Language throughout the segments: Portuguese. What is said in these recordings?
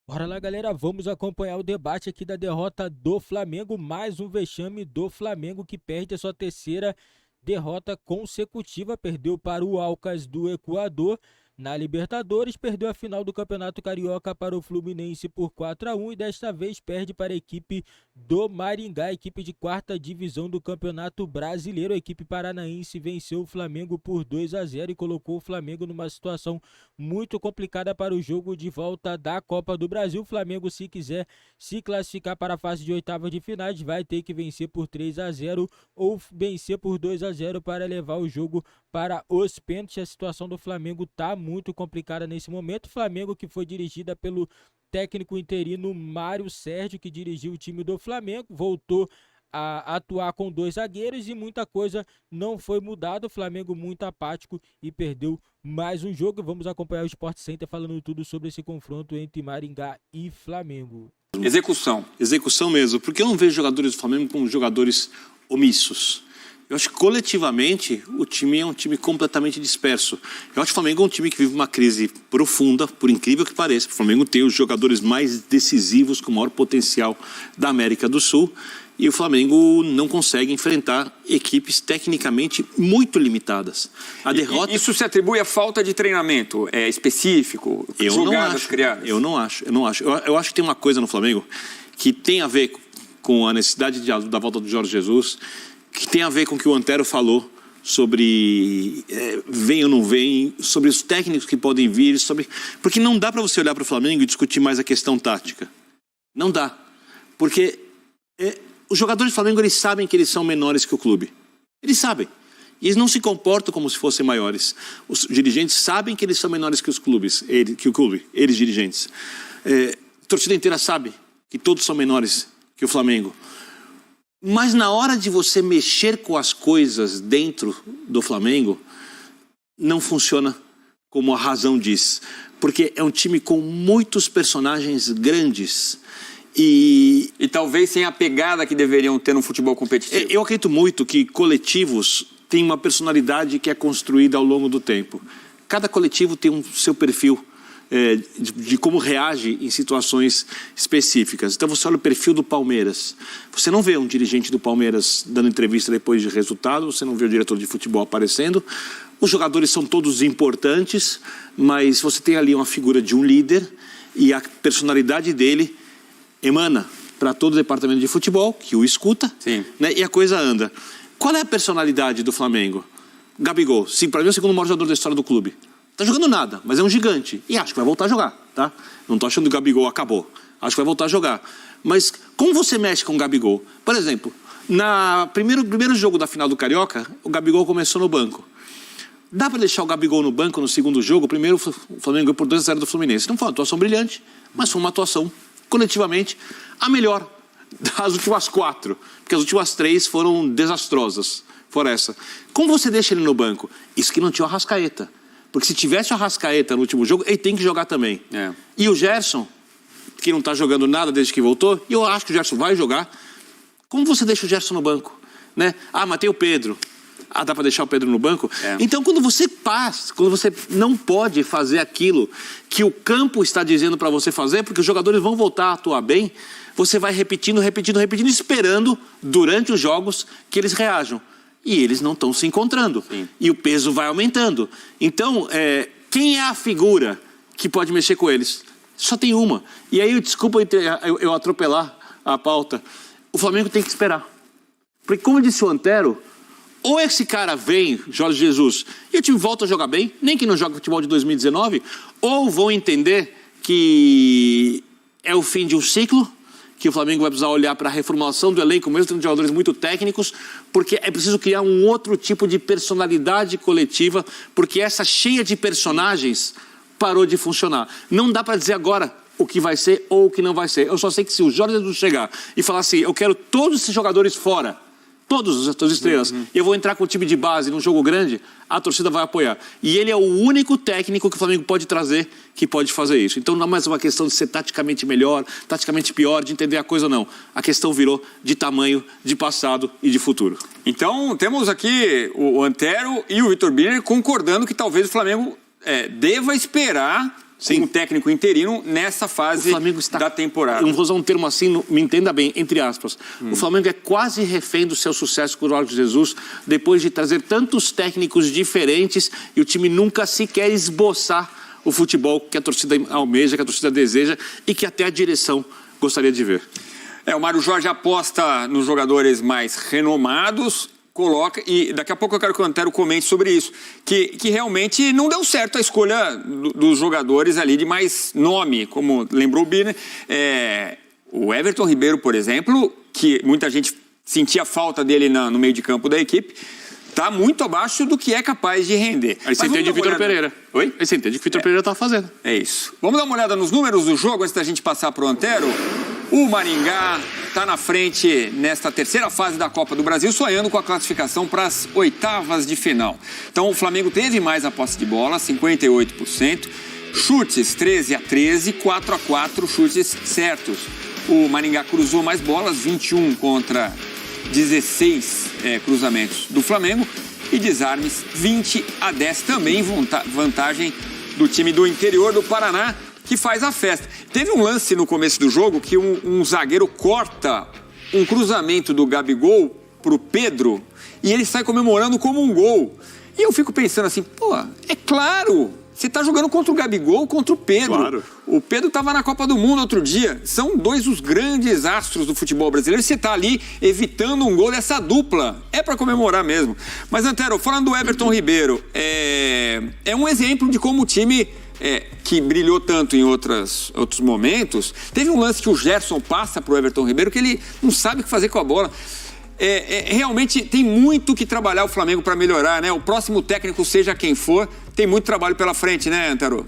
Bora lá, galera, vamos acompanhar o debate aqui da derrota do Flamengo, mais um vexame do Flamengo que perde a sua terceira derrota consecutiva, perdeu para o Alcas do Equador na Libertadores, perdeu a final do Campeonato Carioca para o Fluminense por 4-1 e desta vez perde para a equipe do Maringá, equipe de quarta divisão do Campeonato Brasileiro. A equipe paranaense venceu o Flamengo por 2-0 e colocou o Flamengo numa situação muito complicada para o jogo de volta da Copa do Brasil. O Flamengo, se quiser se classificar para a fase de oitavas de finais, vai ter que vencer por 3-0 ou vencer por 2-0 para levar o jogo para os pênaltis. A situação do Flamengo está muito complicada nesse momento. O Flamengo que foi dirigida pelo técnico interino Mário Sérgio, que dirigiu o time do Flamengo, voltou a atuar com dois zagueiros e muita coisa não foi mudada. O Flamengo muito apático e perdeu mais um jogo. Vamos acompanhar o Sport Center falando tudo sobre esse confronto entre Maringá e Flamengo. Execução mesmo, porque eu não vejo jogadores do Flamengo como jogadores omissos. Eu acho que coletivamente o time é um time completamente disperso. Eu acho que o Flamengo é um time que vive uma crise profunda, por incrível que pareça. O Flamengo tem os jogadores mais decisivos, com maior potencial da América do Sul. E o Flamengo não consegue enfrentar equipes tecnicamente muito limitadas. A derrota... Isso se atribui à falta de treinamento específico? Jogadas criadas? Eu não acho. Eu acho que tem uma coisa no Flamengo que tem a ver com a necessidade da volta do Jorge Jesus, que tem a ver com o que o Antero falou sobre vem ou não vem, sobre os técnicos que podem vir, porque não dá para você olhar para o Flamengo e discutir mais a questão tática. Não dá. Porque os jogadores do Flamengo, eles sabem que eles são menores que o clube. Eles sabem. E eles não se comportam como se fossem maiores. Os dirigentes sabem que eles são menores que os clubes, que o clube, eles dirigentes. A torcida inteira sabe que todos são menores que o Flamengo. Mas na hora de você mexer com as coisas dentro do Flamengo, não funciona como a razão diz. Porque é um time com muitos personagens grandes. E talvez sem a pegada que deveriam ter no futebol competitivo. Eu acredito muito que coletivos têm uma personalidade que é construída ao longo do tempo. Cada coletivo tem um seu perfil de como reage em situações específicas. Então você olha o perfil do Palmeiras. Você não vê um dirigente do Palmeiras dando entrevista depois de resultado, você não vê o diretor de futebol aparecendo. Os jogadores são todos importantes, mas você tem ali uma figura de um líder e a personalidade dele emana para todo o departamento de futebol, que o escuta, né, e a coisa anda. Qual é a personalidade do Flamengo? Gabigol, sim, para mim é o segundo maior jogador da história do clube. Tá jogando nada, mas é um gigante. E acho que vai voltar a jogar, tá? Não tô achando que o Gabigol acabou. Acho que vai voltar a jogar. Mas como você mexe com o Gabigol? Por exemplo, no primeiro jogo da final do Carioca, o Gabigol começou no banco. Dá para deixar o Gabigol no banco no segundo jogo? Primeiro, o Flamengo ganhou por 2-0 do Fluminense. Não foi uma atuação brilhante, mas foi uma atuação coletivamente a melhor das últimas 4. Porque as últimas 3 foram desastrosas. Fora essa. Como você deixa ele no banco? Isso que não tinha o Arrascaeta. Porque se tivesse o Arrascaeta no último jogo, ele tem que jogar também. E o Gerson, que não está jogando nada desde que voltou, e eu acho que o Gerson vai jogar. Como você deixa o Gerson no banco? Né? Ah, mas tem o Pedro. Ah, dá para deixar o Pedro no banco? Então, quando você não pode fazer aquilo que o campo está dizendo para você fazer, porque os jogadores vão voltar a atuar bem, você vai repetindo, esperando, durante os jogos, que eles reajam. E eles não estão se encontrando. E o peso vai aumentando. Então, quem é a figura que pode mexer com eles? Só tem uma. E aí, desculpa eu atropelar a pauta. O Flamengo tem que esperar. Porque, como disse o Antero, ou esse cara vem, Jorge Jesus, e o time volta a jogar bem, nem que não joga futebol de 2019, ou vão entender que é o fim de um ciclo, que o Flamengo vai precisar olhar para a reformulação do elenco, mesmo tendo jogadores muito técnicos, porque é preciso criar um outro tipo de personalidade coletiva, porque essa cheia de personagens parou de funcionar. Não dá para dizer agora o que vai ser ou o que não vai ser. Eu só sei que se o Jorge Jesus chegar e falar assim, eu quero todos esses jogadores fora, todos as estrelas, eu vou entrar com o time de base num jogo grande, a torcida vai apoiar. E ele é o único técnico que o Flamengo pode trazer que pode fazer isso. Então não é mais uma questão de ser taticamente melhor, taticamente pior, de entender a coisa, não. A questão virou de tamanho, de passado e de futuro. Então temos aqui o Antero e o Vitor Birner concordando que talvez o Flamengo deva esperar um técnico interino nessa fase da temporada. Eu vou usar um termo assim, me entenda bem, entre aspas. O Flamengo é quase refém do seu sucesso com o Jorge Jesus, depois de trazer tantos técnicos diferentes e o time nunca sequer esboçar o futebol que a torcida almeja, que a torcida deseja e que até a direção gostaria de ver. O Mário Jorge aposta nos jogadores mais renomados, coloca, e daqui a pouco eu quero que o Antero comente sobre isso, que realmente não deu certo a escolha dos jogadores ali de mais nome, como lembrou o Birner. O Everton Ribeiro, por exemplo, que muita gente sentia falta dele no meio de campo da equipe, está muito abaixo do que é capaz de render. Aí você entende o Vitor Pereira. Oi? Aí você entende o que o Vitor Pereira está fazendo. É isso. Vamos dar uma olhada nos números do jogo antes da gente passar para o Antero. O Maringá está na frente nesta terceira fase da Copa do Brasil, sonhando com a classificação para as oitavas de final. Então o Flamengo teve mais a posse de bola, 58%, chutes 13-13, 4-4 chutes certos. O Maringá cruzou mais bolas, 21 contra 16 cruzamentos do Flamengo, e desarmes 20-10, também vantagem do time do interior do Paraná, que faz a festa. Teve um lance no começo do jogo que um zagueiro corta um cruzamento do Gabigol pro Pedro e ele sai comemorando como um gol. E eu fico pensando assim, é claro, você tá jogando contra o Gabigol, contra o Pedro. Claro. O Pedro tava na Copa do Mundo outro dia. São dois os grandes astros do futebol brasileiro. Você tá ali evitando um gol dessa dupla. É para comemorar mesmo. Mas, Antero, falando do Everton Ribeiro, é um exemplo de como o time... que brilhou tanto em outros momentos. Teve um lance que o Gerson passa para o Everton Ribeiro que ele não sabe o que fazer com a bola. Realmente tem muito que trabalhar o Flamengo para melhorar, né? O próximo técnico, seja quem for, tem muito trabalho pela frente, né, Antero?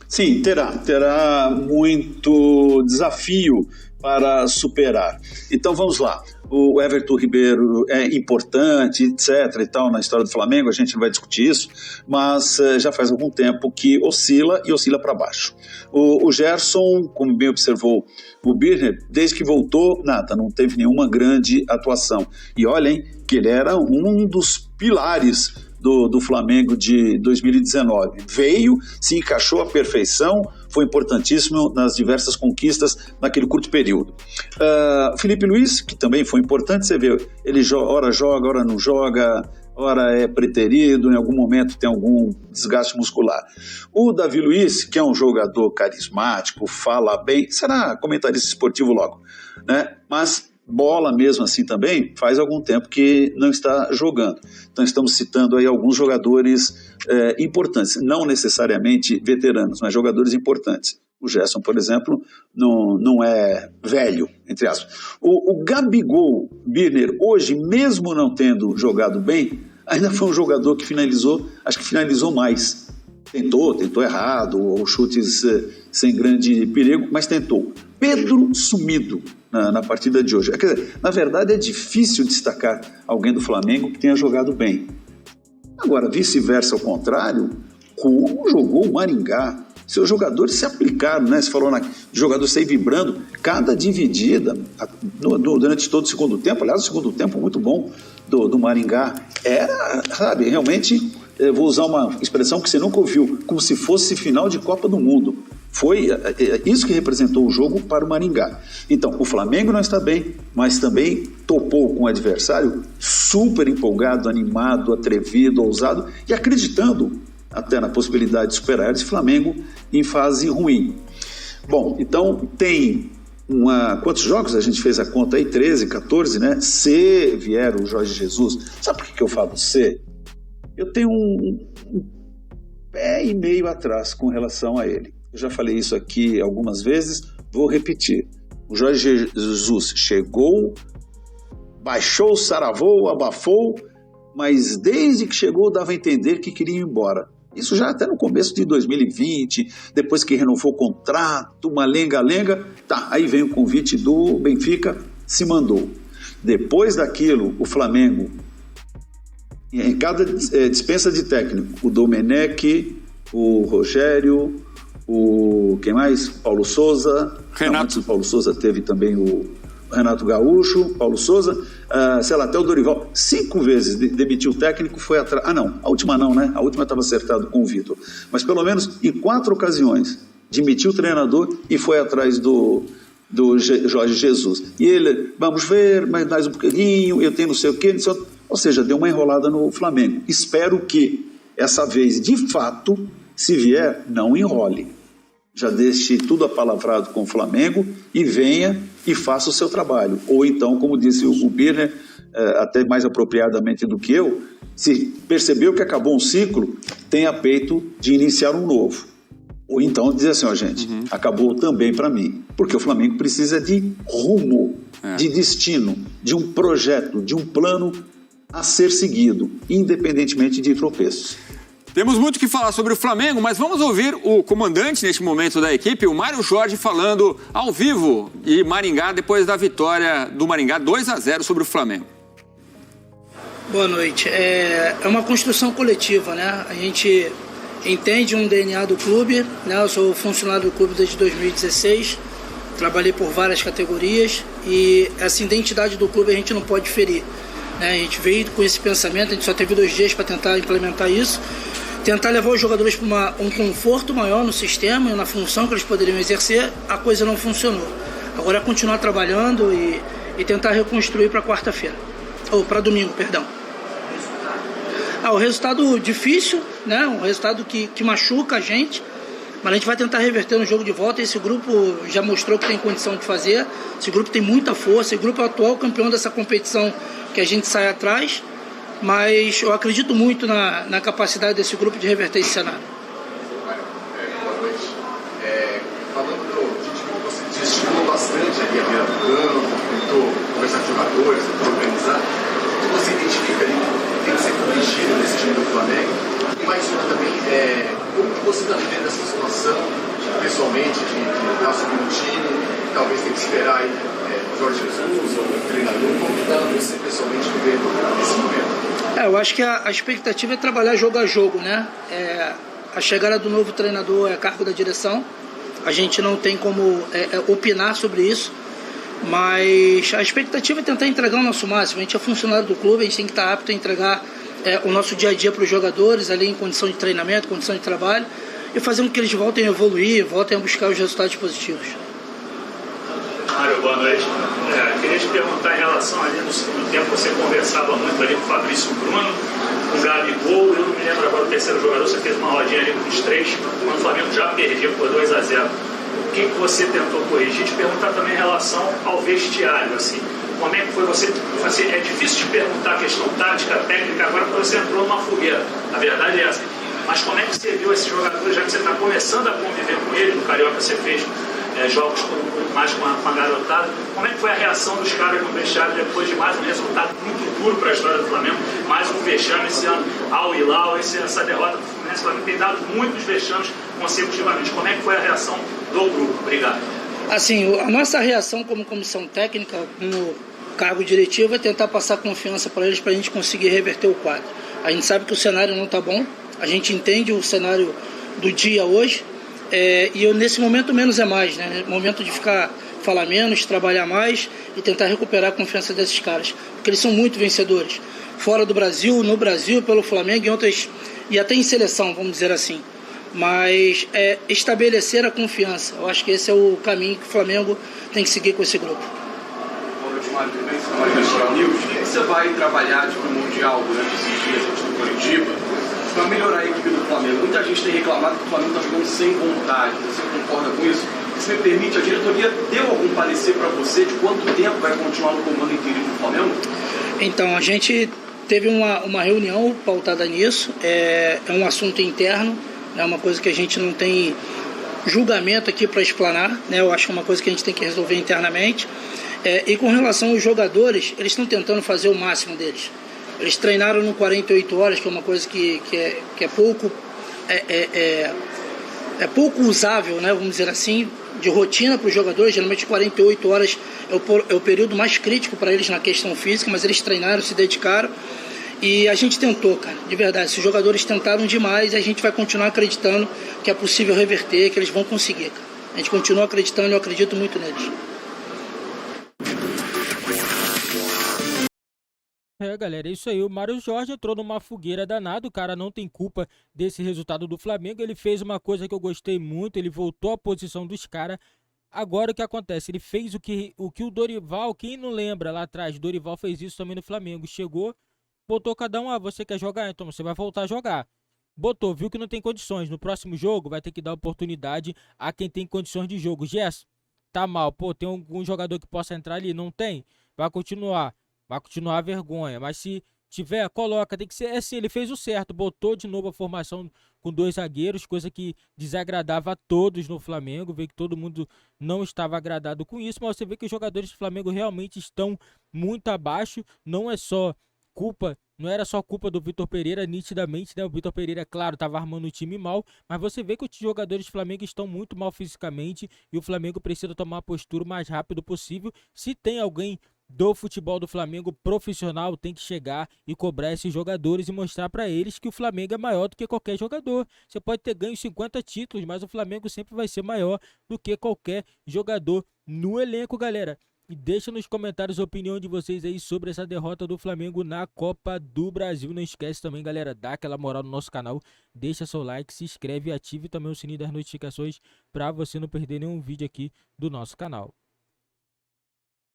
Sim, terá muito desafio para superar. Então vamos lá. O Everton Ribeiro é importante, etc. e tal, na história do Flamengo, a gente não vai discutir isso, mas já faz algum tempo que oscila para baixo. O Gerson, como bem observou o Birner, desde que voltou, nada, não teve nenhuma grande atuação. E olhem que ele era um dos pilares do Flamengo de 2019. Veio, se encaixou à perfeição, foi importantíssimo nas diversas conquistas naquele curto período. Felipe Luiz, que também foi importante, você vê, ele ora joga, ora não joga, ora é preterido, em algum momento tem algum desgaste muscular. O Davi Luiz, que é um jogador carismático, fala bem, será comentarista esportivo logo, né? Mas bola mesmo assim também, faz algum tempo que não está jogando. Então estamos citando aí alguns jogadores importantes, não necessariamente veteranos, mas jogadores importantes. O Gerson, por exemplo, não é velho, entre aspas. O Gabigol, Birner, hoje, mesmo não tendo jogado bem, ainda foi um jogador que acho que finalizou mais. Tentou errado, ou chutes sem grande perigo, mas tentou. Pedro sumido na partida de hoje. Quer dizer, na verdade é difícil destacar alguém do Flamengo que tenha jogado bem. Agora, vice-versa, ao contrário, como jogou o Maringá? Seus jogadores se aplicaram, né? Você falou de jogador sair vibrando, cada dividida durante todo o segundo tempo. Aliás, o segundo tempo muito bom do Maringá. Era, sabe, realmente, vou usar uma expressão que você nunca ouviu, como se fosse final de Copa do Mundo. Foi isso que representou o jogo para o Maringá. Então, o Flamengo não está bem, mas também topou com o adversário super empolgado, animado, atrevido, ousado e acreditando até na possibilidade de superar esse Flamengo em fase ruim. Bom, então tem quantos jogos? A gente fez a conta aí, 13, 14, né? Se vier o Jorge Jesus, sabe por que eu falo se? Eu tenho um pé e meio atrás com relação a ele. Eu já falei isso aqui algumas vezes, vou repetir. O Jorge Jesus chegou, baixou o saravô, abafou, mas desde que chegou dava a entender que queria ir embora. Isso já até no começo de 2020, depois que renovou o contrato, uma lenga-lenga, aí vem o convite do Benfica, se mandou. Depois daquilo, o Flamengo, em cada dispensa de técnico, o Domenech, o Rogério, quem mais? Paulo Souza. Renato. Não, antes do Paulo Souza teve também Renato Gaúcho, Paulo Souza, sei lá, até o Dorival, 5 vezes demitiu o técnico, foi atrás. A última não, né? A última estava acertado com o Vitor. Mas pelo menos em 4 ocasiões demitiu o treinador e foi atrás do Jorge Jesus. E ele, vamos ver, mais um pouquinho, eu tenho não sei o quê, ou seja, deu uma enrolada no Flamengo. Espero que essa vez, de fato, se vier, não enrole. Já deixe tudo apalavrado com o Flamengo e venha e faça o seu trabalho. Ou então, como disse o Birner, até mais apropriadamente do que eu, se percebeu que acabou um ciclo, tenha peito de iniciar um novo. Ou então dizer assim, gente, acabou também para mim. Porque o Flamengo precisa de rumo, de destino, de um projeto, de um plano a ser seguido, independentemente de tropeços. Temos muito o que falar sobre o Flamengo, mas vamos ouvir o comandante neste momento da equipe, o Mário Jorge, falando ao vivo de Maringá, depois da vitória do Maringá 2-0 sobre o Flamengo. Boa noite. É uma construção coletiva, né? A gente entende um DNA do clube, né? Eu sou funcionário do clube desde 2016, trabalhei por várias categorias e essa identidade do clube a gente não pode ferir, né? A gente veio com esse pensamento, a gente só teve 2 dias para tentar implementar isso, tentar levar os jogadores para um conforto maior no sistema e na função que eles poderiam exercer. A coisa não funcionou. Agora é continuar trabalhando e tentar reconstruir para quarta-feira, ou para domingo, perdão. O resultado difícil, né? Um resultado que machuca a gente, mas a gente vai tentar reverter no jogo de volta. Esse grupo já mostrou que tem condição de fazer, esse grupo tem muita força, esse grupo é o atual campeão dessa competição que a gente sai atrás, mas eu acredito muito na capacidade desse grupo de reverter esse cenário. Boa noite. Falando de time, você estimulou bastante aqui a beira do campo, tentou conversar com os jogadores, tentou organizar. O que você identifica ali que tem que ser corrigido nesse time do Flamengo? E mais uma também, como que você está vivendo essa situação, pessoalmente, de estar subindo o time, talvez tem que esperar aí Jorge Jesus ou o treinador? Como que está você pessoalmente vivendo nesse momento? Eu acho que a expectativa é trabalhar jogo a jogo, né? A chegada do novo treinador é cargo da direção, a gente não tem como opinar sobre isso, mas a expectativa é tentar entregar o nosso máximo. A gente é funcionário do clube, a gente tem que estar apto a entregar o nosso dia a dia para os jogadores, ali em condição de treinamento, condição de trabalho, e fazer com que eles voltem a evoluir, voltem a buscar os resultados positivos. Mário, boa noite. Queria te perguntar em relação ali no segundo tempo, você conversava muito ali com o Fabrício Bruno, com o Gabigol, eu não me lembro agora o terceiro jogador, você fez uma rodinha ali com os 3, quando o Flamengo já perdia por 2-0. O que você tentou corrigir? Te perguntar também em relação ao vestiário, assim, como é que foi você é difícil de perguntar a questão tática, técnica, agora porque você entrou numa fogueira, a verdade é essa, mas como é que você viu esses jogadores, já que você está começando a conviver com eles, no Carioca você fez jogos mais com a garotada, como é que foi a reação dos caras no vestiário depois de mais um resultado muito duro para a história do Flamengo, mais um vexame esse ano, Al Hilal, essa derrota do Fluminense, o Flamengo tem dado muitos vexames consecutivamente, como é que foi a reação do grupo? Obrigado. Assim, a nossa reação como comissão técnica, no cargo diretivo, é tentar passar confiança para eles, para a gente conseguir reverter o quadro. A gente sabe que o cenário não está bom, a gente entende o cenário do dia hoje, e eu, nesse momento menos é mais, né? Momento de falar menos, trabalhar mais e tentar recuperar a confiança desses caras, porque eles são muito vencedores, fora do Brasil, no Brasil, pelo Flamengo e até em seleção, vamos dizer assim. Mas estabelecer a confiança, eu acho que esse é o caminho que o Flamengo tem que seguir com esse grupo. Boa noite, Mário, tudo bem? Mário News. O que você vai trabalhar de primordial durante esses dias antes do Curitiba para melhorar a equipe do Flamengo? Muita gente tem reclamado que o Flamengo está jogando sem vontade. Você concorda com isso? Se me permite, a diretoria deu algum parecer para você de quanto tempo vai continuar no comando interino do Flamengo? Então, a gente teve uma reunião pautada nisso. É um assunto interno, é uma coisa que a gente não tem julgamento aqui para explanar, né? Eu acho que é uma coisa que a gente tem que resolver internamente. E com relação aos jogadores, eles estão tentando fazer o máximo deles. Eles treinaram no 48 horas, que é uma coisa que é pouco pouco usável, né, vamos dizer assim, de rotina para os jogadores. Geralmente 48 horas é o período mais crítico para eles na questão física, mas eles treinaram, se dedicaram. E a gente tentou, cara, de verdade. Esses jogadores tentaram demais e a gente vai continuar acreditando que é possível reverter, que eles vão conseguir, cara. A gente continua acreditando e eu acredito muito neles. É, galera, é isso aí. O Mário Jorge entrou numa fogueira danada. O cara não tem culpa desse resultado do Flamengo. Ele fez uma coisa que eu gostei muito. Ele voltou à posição dos caras. Agora o que acontece? Ele fez o Dorival, quem não lembra lá atrás, Dorival fez isso também no Flamengo. Chegou, botou cada um, você quer jogar? Então você vai voltar a jogar. Botou, viu que não tem condições. No próximo jogo vai ter que dar oportunidade a quem tem condições de jogo. Gerson, tá mal. Pô, tem algum jogador que possa entrar ali? Não tem? Vai continuar. Vai continuar a vergonha. Mas se tiver, coloca. Tem que ser assim. Ele fez o certo. Botou de novo a formação com 2 zagueiros, coisa que desagradava a todos no Flamengo. Vê que todo mundo não estava agradado com isso. Mas você vê que os jogadores do Flamengo realmente estão muito abaixo. Não é só culpa. Não era só culpa do Vitor Pereira, nitidamente, né? O Vitor Pereira, claro, estava armando o time mal, mas você vê que os jogadores do Flamengo estão muito mal fisicamente e o Flamengo precisa tomar a postura o mais rápido possível. Se tem alguém do futebol do Flamengo profissional, tem que chegar e cobrar esses jogadores e mostrar para eles que o Flamengo é maior do que qualquer jogador. Você pode ter ganho 50 títulos, mas o Flamengo sempre vai ser maior do que qualquer jogador no elenco, galera. E deixa nos comentários a opinião de vocês aí sobre essa derrota do Flamengo na Copa do Brasil. Não esquece também, galera, dá aquela moral no nosso canal, deixa seu like, se inscreve e ative também o sininho das notificações para você não perder nenhum vídeo aqui do nosso canal.